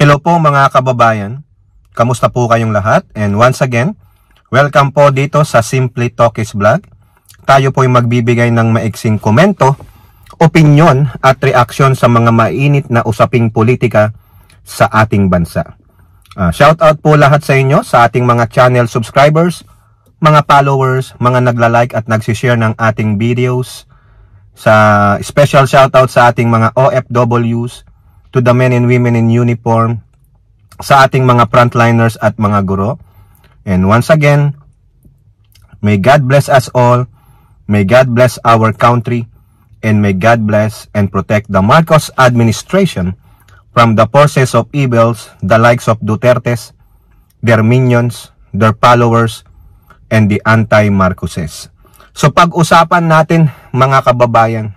Hello po mga kababayan, kamusta po kayong lahat? And once again, welcome po dito sa Simply Talkies Vlog. Tayo po ay magbibigay ng maiksing komento, opinyon at reaksyon sa mga mainit na usaping politika sa ating bansa. Shout out po lahat sa inyo, sa ating mga channel subscribers, mga followers, mga nagla-like at nagsishare ng ating videos. Special shout out sa ating mga OFWs, to the men and women in uniform, sa ating mga frontliners at mga guro. And once again, may God bless us all, may God bless our country, and may God bless and protect the Marcos administration from the forces of evils, the likes of Dutertes, their minions, their followers, and the anti-Marcoses. So pag-usapan natin mga kababayan,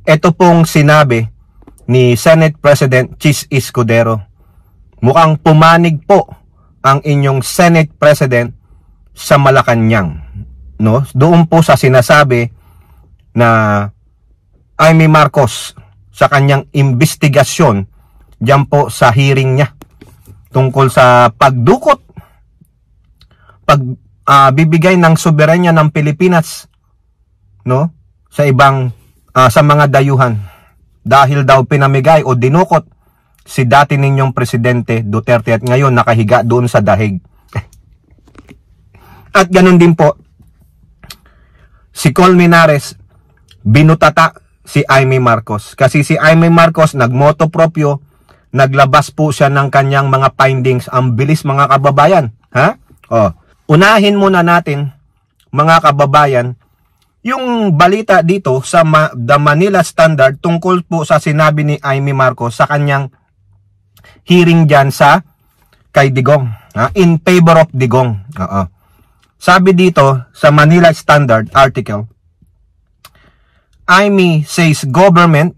ito pong sinabi ni Senate President Chis Escudero. Mukhang pumanig po ang inyong Senate President sa Malacanang, no? Doon po sa sinasabi na Amy Marcos sa kanyang investigasyon diyan po sa hearing niya tungkol sa pagdukot, bibigay ng soberanya ng Pilipinas, no, sa ibang sa mga dayuhan. Dahil daw pinamigay o dinukot si dati ninyong Presidente Duterte at ngayon nakahiga doon sa dahig. At ganun din po, si Colmenares, binutata si Amy Marcos. Kasi si Amy Marcos nagmoto proprio, naglabas po siya ng kanyang mga findings. Ang bilis mga kababayan. Unahin muna natin mga kababayan, yung balita dito sa The Manila Standard tungkol po sa sinabi ni Amy Marcos sa kanyang hearing dyan kay Digong, in favor of Digong. Sabi dito sa Manila Standard article, Amy says government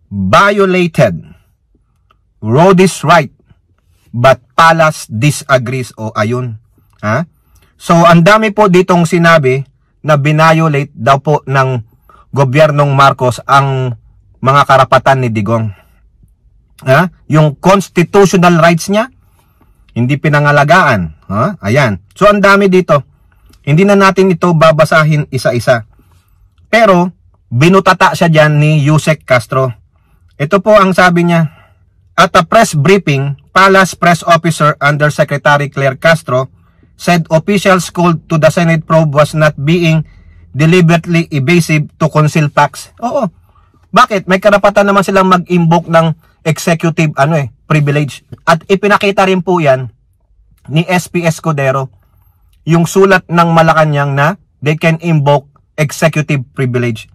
violated Rhodes' right but Palace disagrees. Ayun. So ang dami po ditong sinabi na binayolate daw po ng gobyernong Marcos ang mga karapatan ni Digong. Yung constitutional rights niya, hindi pinangalagaan. Ayan. So, ang dami dito. Hindi na natin ito babasahin isa-isa. Pero, binutata siya dyan ni Yusek Castro. Ito po ang sabi niya. At a press briefing, Palace Press Officer Undersecretary Claire Castro said officials called to the Senate probe was not being deliberately evasive to conceal facts. Oo. Bakit? May karapatan naman silang mag-invoke ng executive privilege. At ipinakita rin po yan ni SP Escudero, yung sulat ng Malacanang na they can invoke executive privilege.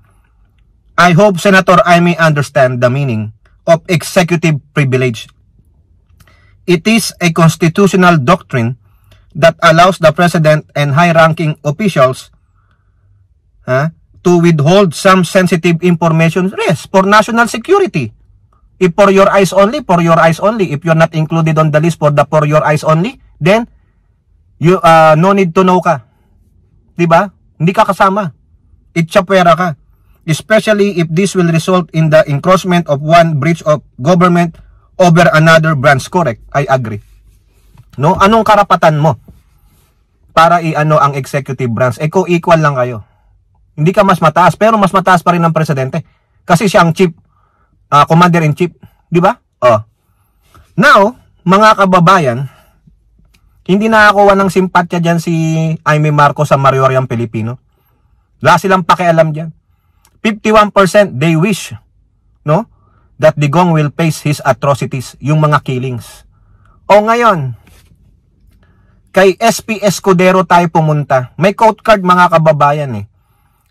I hope Senator Amy understand the meaning of executive privilege. It is a constitutional doctrine that allows the president and high-ranking officials to withhold some sensitive information, yes, for national security. If for your eyes only, for your eyes only. If you're not included on the list for your eyes only, then you no need to know ka. Diba? Hindi ka kasama. Itchapwera ka. Especially if this will result in the encroachment of one branch of government over another branch. Correct. I agree. No? Anong karapatan mo para ang executive branch? Equal lang kayo. Hindi ka mas mataas, pero mas mataas pa rin ang presidente. Kasi siya ang chief, commander-in-chief. Di ba? Now, mga kababayan, hindi nakakuha ng simpatya dyan si Amy Marcos sa Marioriang Pilipino. Wala silang pakialam dyan. 51% they wish, no, that Digong will face his atrocities, yung mga killings. Ngayon, kay SP Escudero tayo pumunta. May quote card mga kababayan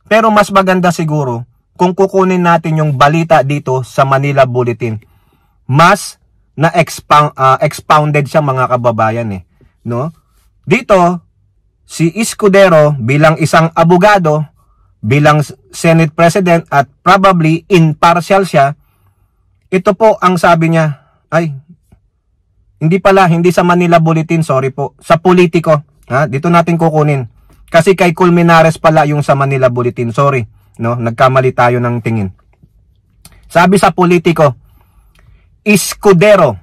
Pero mas maganda siguro kung kukunin natin yung balita dito sa Manila Bulletin. Mas expounded siya mga kababayan no? Dito, si Escudero bilang isang abogado, bilang Senate President at probably impartial siya, ito po ang sabi niya, hindi sa Manila Bulletin, sorry po, sa Politico. Dito natin kukunin. Kasi kay Colmenares pala yung sa Manila Bulletin, sorry, no? Nagkamali tayo ng tingin. Sabi sa Politico, Escudero,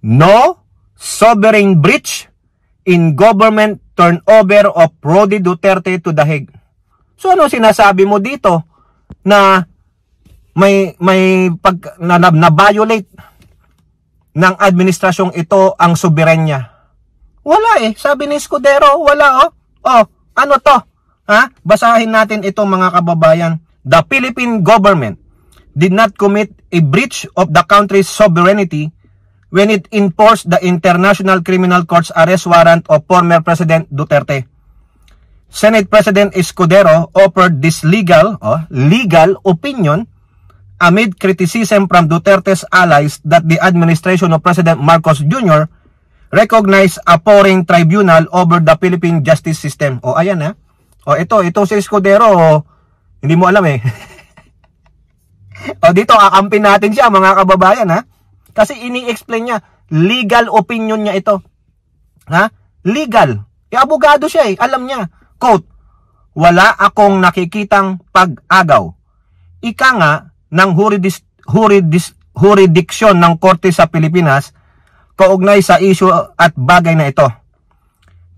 no sovereign breach in government turnover of Rody Duterte to The Hague. So ano sinasabi mo dito na na violate ng administrasyong ito ang soberenya? Wala eh. Sabi ni Escudero, wala oh. Oh, ano to? Ha? Basahin natin ito mga kababayan. The Philippine government did not commit a breach of the country's sovereignty when it enforced the International Criminal Court's arrest warrant of former President Duterte. Senate President Escudero offered this legal opinion amid criticism from Duterte's allies that the administration of President Marcos Jr. recognized a foreign tribunal over the Philippine justice system. O ayan ha. O ito si Escudero, hindi mo alam eh. O dito akampin natin siya mga kababayan ha. Kasi ini-explain niya, legal opinion niya ito. Ha? Legal. Abogado siya eh, alam niya. Quote, wala akong nakikitang pag-agaw. Ika nga ng jurisdiction ng korte sa Pilipinas kaugnay sa issue at bagay na ito.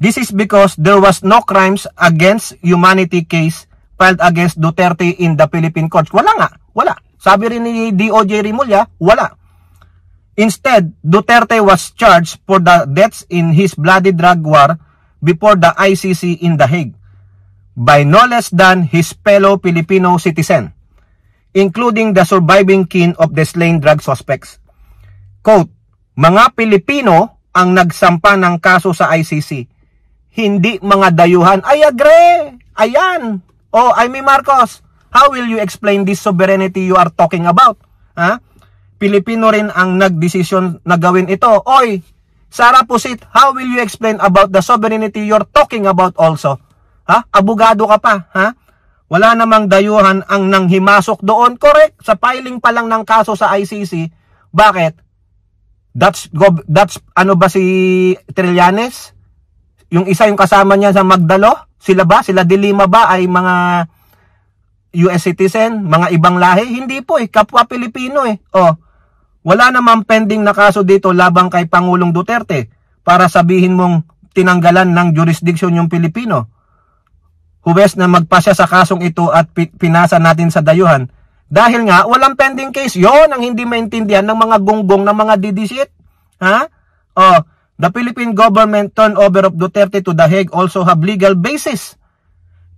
This is because there was no crimes against humanity case filed against Duterte in the Philippine courts. Wala nga, wala. Sabi rin ni DOJ Rimulya, wala. Instead, Duterte was charged for the deaths in his bloody drug war before the ICC in The Hague by no less than his fellow Filipino citizen, including the surviving kin of the slain drug suspects. Quote, mga Pilipino ang nagsampa ng kaso sa ICC, hindi mga dayuhan. I agree! Ayan! Oh, Amy Marcos, how will you explain this sovereignty you are talking about? Ha? Pilipino rin ang nagdesisyon na gawin ito. Oy, Sara Pusit, how will you explain about the sovereignty you're talking about also? Ha? Abogado ka pa, ha? Wala namang dayuhan ang nanghimasok doon. Correct, sa filing pa lang ng kaso sa ICC. Bakit? That's ano ba si Trillanes? Yung isa yung kasama niya sa Magdalo? Sila ba? Sila De Lima ba ay mga US citizen? Mga ibang lahi? Hindi po eh, kapwa Pilipino eh. Oh. Wala namang pending na kaso dito labang kay Pangulong Duterte para sabihin mong tinanggalan ng jurisdiction yung Pilipino. Huwes na magpasya sa kasong ito at pinasa natin sa dayuhan. Dahil nga, walang pending case. Yon ang hindi maintindihan ng mga gonggong ng mga didisit. Ha? Oh, the Philippine government turnover of Duterte to The Hague also have legal basis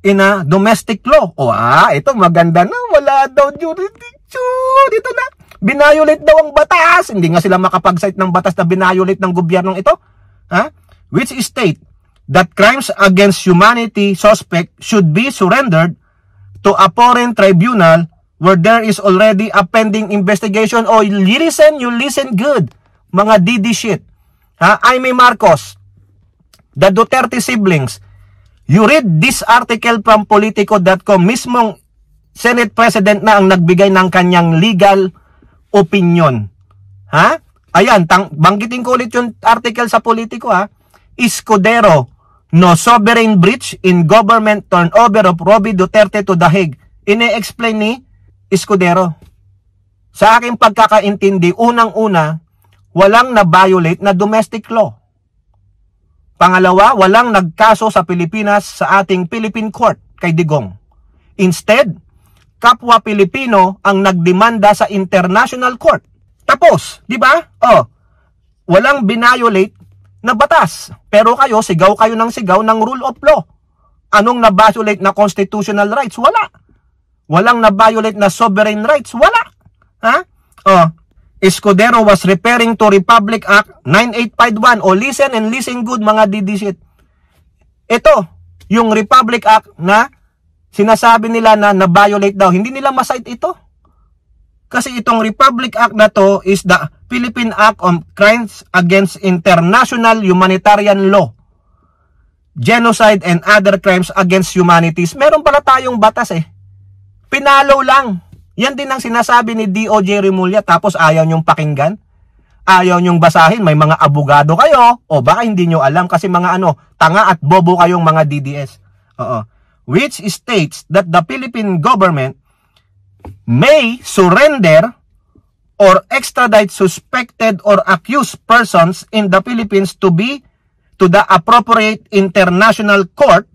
in a domestic law. O ito maganda na. Wala daw jurisdiction. Dito na. Binayolate daw ang batas. Hindi nga sila makapag-cite ng batas na binayolate ng gobyernong ito. Ha? Which state that crimes against humanity suspect should be surrendered to a foreign tribunal where there is already a pending investigation. O you listen good. Mga DD shit. Ha? Amy Marcos, the Duterte siblings, you read this article from Politico.com, mismong Senate President na ang nagbigay ng kanyang legal opinion. Ha? Ayan, banggitin ko ulit yung article sa Politico ha. Escudero, no sovereign breach in government turnover of Rody Duterte to The Hague. Ine-explain ni Escudero. Sa aking pagkakaintindi, unang-una, walang na-violate na domestic law. Pangalawa, walang nagkaso sa Pilipinas sa ating Philippine Court kay Digong. Instead, kapwa Pilipino ang nagdemanda sa International Court. Tapos, di ba? Oh, walang binayolate na batas. Pero kayo, sigaw kayo ng rule of law. Anong na-violate na constitutional rights? Wala. Walang na-violate na sovereign rights? Wala. Ha? Oh, Escudero was referring to Republic Act 9851. O listen and listen good mga didisit. Ito, yung Republic Act na sinasabi nila na na-violate daw. Hindi nila masite ito. Kasi itong Republic Act na to is the Philippine Act on Crimes Against International Humanitarian Law, Genocide and Other Crimes Against Humanities. Meron pala tayong batas eh. Pinalo lang. Yan din ang sinasabi ni DOJ Rimulya tapos ayaw nyong pakinggan. Ayaw nyong basahin. May mga abogado kayo o baka hindi nyo alam kasi mga tanga at bobo kayong mga DDS. Oo. Which states that the Philippine government may surrender or extradite suspected or accused persons in the Philippines to the appropriate international court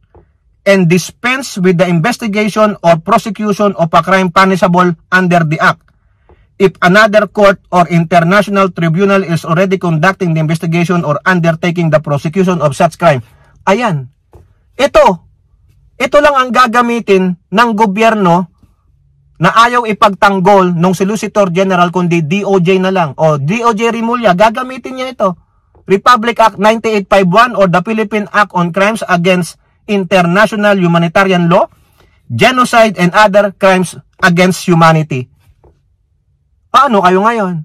and dispense with the investigation or prosecution of a crime punishable under the Act. If another court or international tribunal is already conducting the investigation or undertaking the prosecution of such crime. Ayan. Ito lang ang gagamitin ng gobyerno na ayaw ipagtanggol ng Solicitor General kundi DOJ na lang. O DOJ Rimulya, gagamitin niya ito. Republic Act 9851 or the Philippine Act on Crimes Against International Humanitarian Law, Genocide and Other Crimes Against Humanity. Paano kayo ngayon?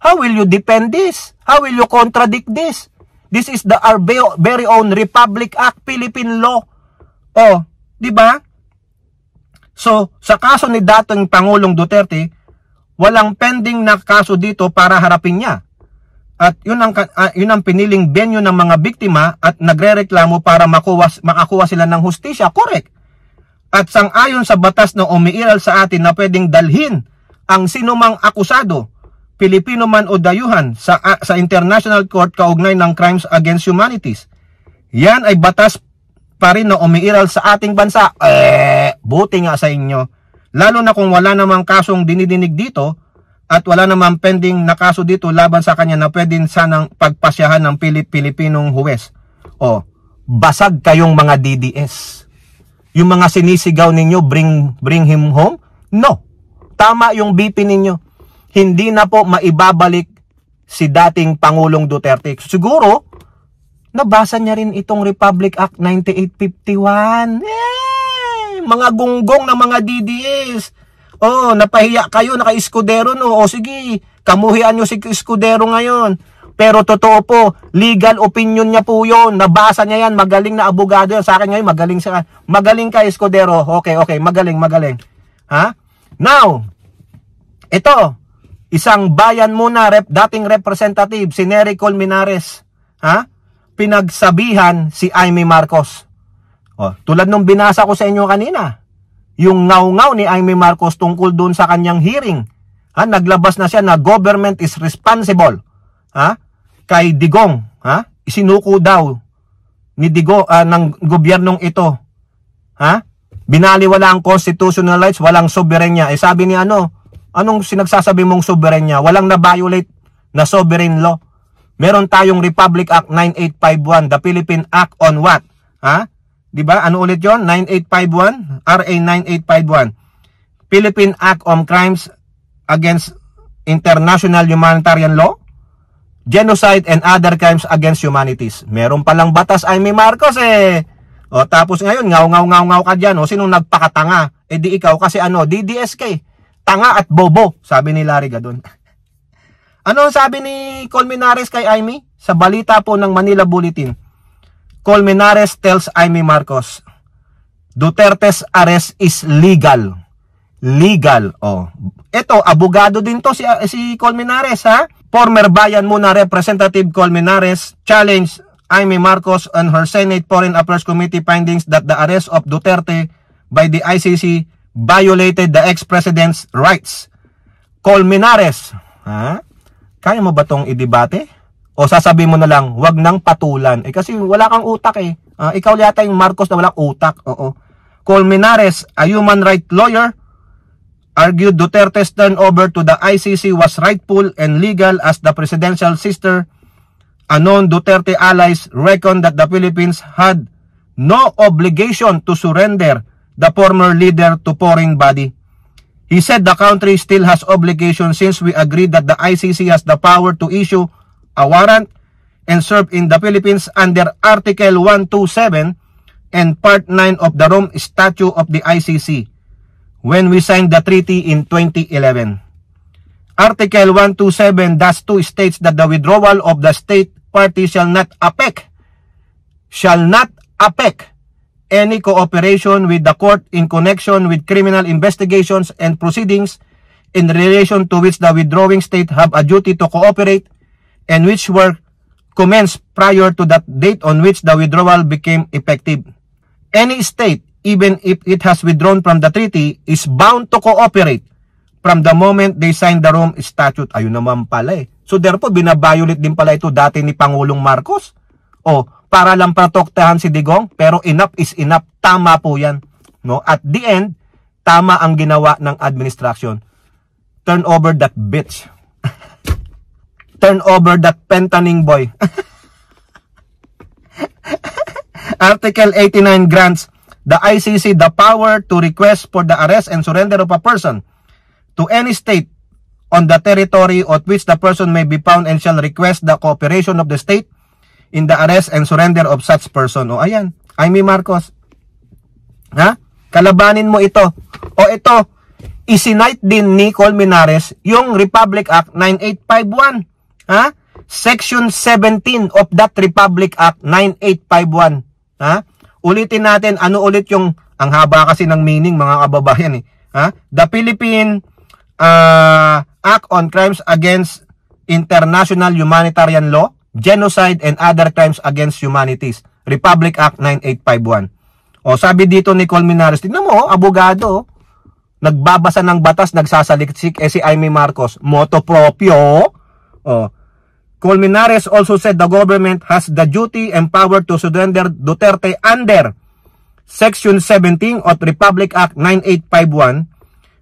How will you defend this? How will you contradict this? This is our very own Republic Act, Philippine law. O, di ba? So, sa kaso ni dating Pangulong Duterte, walang pending na kaso dito para harapin niya. At yun ang piniling venue ng mga biktima at nagrereklamo para makakuha sila ng hustisya. Correct. At sang-ayon sa batas na umiiral sa atin na pwedeng dalhin ang sinumang akusado, Pilipino man o dayuhan, sa International Court kaugnay ng Crimes Against Humanities. Yan ay batas pa rin na umiiral sa ating bansa. Buti nga sa inyo. Lalo na kung wala namang kasong dinidinig dito at wala namang pending na kaso dito laban sa kanya na pwedeng sanang pagpasyahan ng Pilipinong huwes. O, basag kayong mga DDS. Yung mga sinisigaw ninyo, bring him home? No. Tama yung BP ninyo. Hindi na po maibabalik si dating Pangulong Duterte. Siguro, nabasa niya rin itong Republic Act 9851. Mga gunggong na mga DDS. Oh, napahiya kayo, naka-Escudero, no? O sige, kamuhian nyo si Escudero ngayon. Pero totoo po, legal opinion niya po yun. Nabasa niya yan, magaling na abogado yan. Sa akin ngayon, magaling ka, Escudero. Okay, magaling. Ha? Now, ito, isang bayan muna, dating representative, si Nery Colmenares. Ha? Pinagsabihan si Imee Marcos. O, tulad nung binasa ko sa inyo kanina, yung ngaw-ngaw ni Imee Marcos tungkol doon sa kanyang hearing. Ha? Naglabas na siya na government is responsible. Ha? Kay Digong. Ha? Isinuko daw ni Digong ng gobyernong ito. Ha? Binaliwala ang constitutional rights, walang soberenya. Sabi ni anong sinagsasabi mong soberenya? Walang na-violate na sovereign law. Meron tayong Republic Act 9851, the Philippine Act on what? Ha? Diba? Ano ulit yon? 9851, RA 9851. Philippine Act on Crimes Against International Humanitarian Law, Genocide and Other Crimes Against Humanities. Meron palang batas Imee Marcos O tapos ngayon, ngaw ka dyan. O sinong nagpakatanga? Di ikaw kasi DDSK. Tanga at bobo, sabi ni Larry Gadon. Ano sabi ni Colmenares kay Imee? Sa balita po ng Manila Bulletin. Colmenares tells Imee Marcos, Duterte's arrest is legal. Legal. Oh. Ito, abogado din to si Colmenares, ha? Former Bayan Muna Representative Colmenares challenged Imee Marcos on her Senate Foreign Affairs Committee findings that the arrest of Duterte by the ICC violated the ex-president's rights. Colmenares, ha? Kaya mo ba tong idebate? O sasabihin mo na lang, wag nang patulan. Kasi wala kang utak ikaw yata yung Marcos na walang utak. Oo. Colmenares, a human rights lawyer, argued Duterte's turnover to the ICC was rightful and legal as the presidential sister, anon Duterte allies reckoned that the Philippines had no obligation to surrender the former leader to foreign body. He said the country still has obligation since we agreed that the ICC has the power to issue a warrant and serve in the Philippines under Article 127 and Part 9 of the Rome Statute of the ICC when we signed the treaty in 2011. Article 127-2 states that the withdrawal of the state party shall not affect any cooperation with the court in connection with criminal investigations and proceedings in relation to which the withdrawing state have a duty to cooperate and which were commenced prior to that date on which the withdrawal became effective. Any state, even if it has withdrawn from the treaty, is bound to cooperate from the moment they signed the Rome Statute. Ayun naman pala eh. So therefore, binabiolate din pala ito dati ni Pangulong Marcos. O, para lang protektahan si Digong, pero enough is enough. Tama po yan. No? At the end, tama ang ginawa ng administration. Turn over that bitch. Turn over that pentaning boy. Article 89 grants the ICC the power to request for the arrest and surrender of a person to any state on the territory of which the person may be found and shall request the cooperation of the state in the arrest and surrender of such person. O ayan, Amy Marcos. Ha? Kalabanin mo ito. O ito, isinight din ni Colmenares yung Republic Act 9851. Ha? Section 17 of that Republic Act 9851. Ha? Ulitin natin, ano ulit yung, ang haba kasi ng meaning mga kababayan eh. Ha? The Philippine Act on Crimes Against International Humanitarian Law, Genocide and Other Crimes Against Humanities. Republic Act 9851. O sabi dito ni Colmenares, tignan mo, abogado, nagbabasa ng batas, nagsasaliksik, si Amy Marcos, moto proprio. O, Colmenares also said the government has the duty and power to surrender Duterte under Section 17 of Republic Act 9851,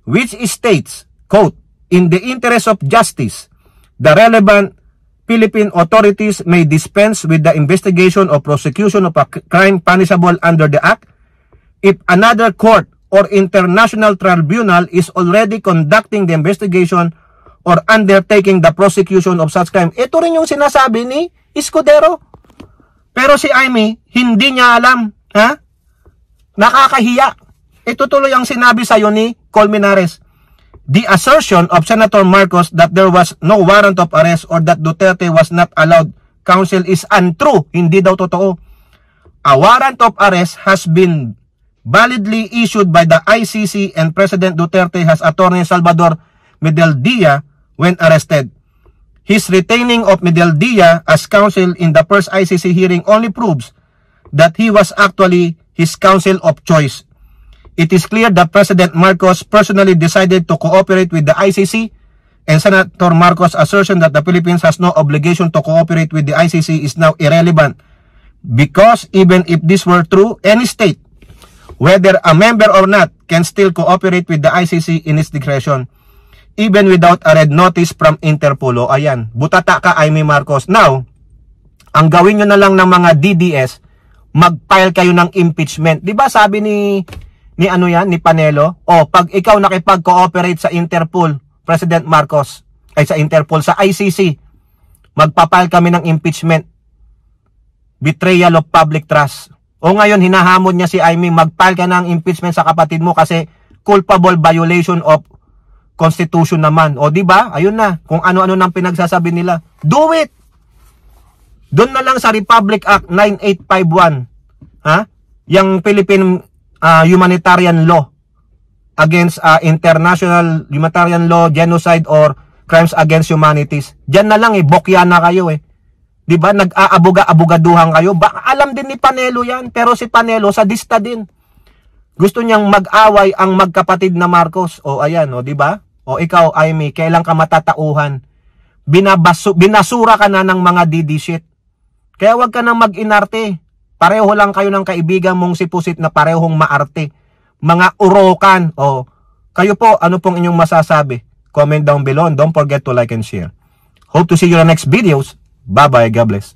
which states, quote, in the interest of justice, the relevant Philippine authorities may dispense with the investigation or prosecution of a crime punishable under the Act if another court or international tribunal is already conducting the investigation or undertaking the prosecution of such crime. Ito rin yung sinasabi ni Escudero. Pero si Amy, hindi niya alam. Ha? Nakakahiya. Ito tuloy ang sinabi sa'yo ni Colmenares. The assertion of Senator Marcos that there was no warrant of arrest or that Duterte was not allowed counsel is untrue. Hindi daw totoo. A warrant of arrest has been validly issued by the ICC and President Duterte has Attorney Salvador Medialdea when arrested. His retaining of Medialdea as counsel in the first ICC hearing only proves that he was actually his counsel of choice. It is clear that President Marcos personally decided to cooperate with the ICC, and Senator Marcos' assertion that the Philippines has no obligation to cooperate with the ICC is now irrelevant, because even if this were true, any state, whether a member or not, can still cooperate with the ICC in its discretion, even without a red notice from Interpol. O ayan, butata ka, Amy Marcos. Now, ang gawin nyo na lang ng mga DDS, mag-file kayo ng impeachment. Diba sabi ni Panelo, pag ikaw nakipag-cooperate sa Interpol, President Marcos, sa Interpol, sa ICC, magpapile kami ng impeachment. Betrayal of public trust. O ngayon, hinahamon niya si Amy, mag-file ka ng impeachment sa kapatid mo kasi culpable violation of Constitution naman. O diba? Ayun na. Kung ano-ano nang pinagsasabi nila. Do it! Doon na lang sa Republic Act 9851. Ha? Yung Philippine humanitarian law against international humanitarian law, genocide, or crimes against humanities. Diyan na lang bokya na kayo Diba? Nag-aabuga-abugaduhan kayo. Alam din ni Panelo yan. Pero si Panelo, sadista din. Gusto niyang mag-away ang magkapatid na Marcos. O ayan, diba? O ikaw, Amy, kailan ka matatauhan? Binasura ka na ng mga DD shit. Kaya wag ka nang mag-inarte. Pareho lang kayo ng kaibigan mong si Pusit na parehong maarte. Mga urokan. O, kayo po, ano pong inyong masasabi? Comment down below and don't forget to like and share. Hope to see you in the next videos. Bye-bye. God bless.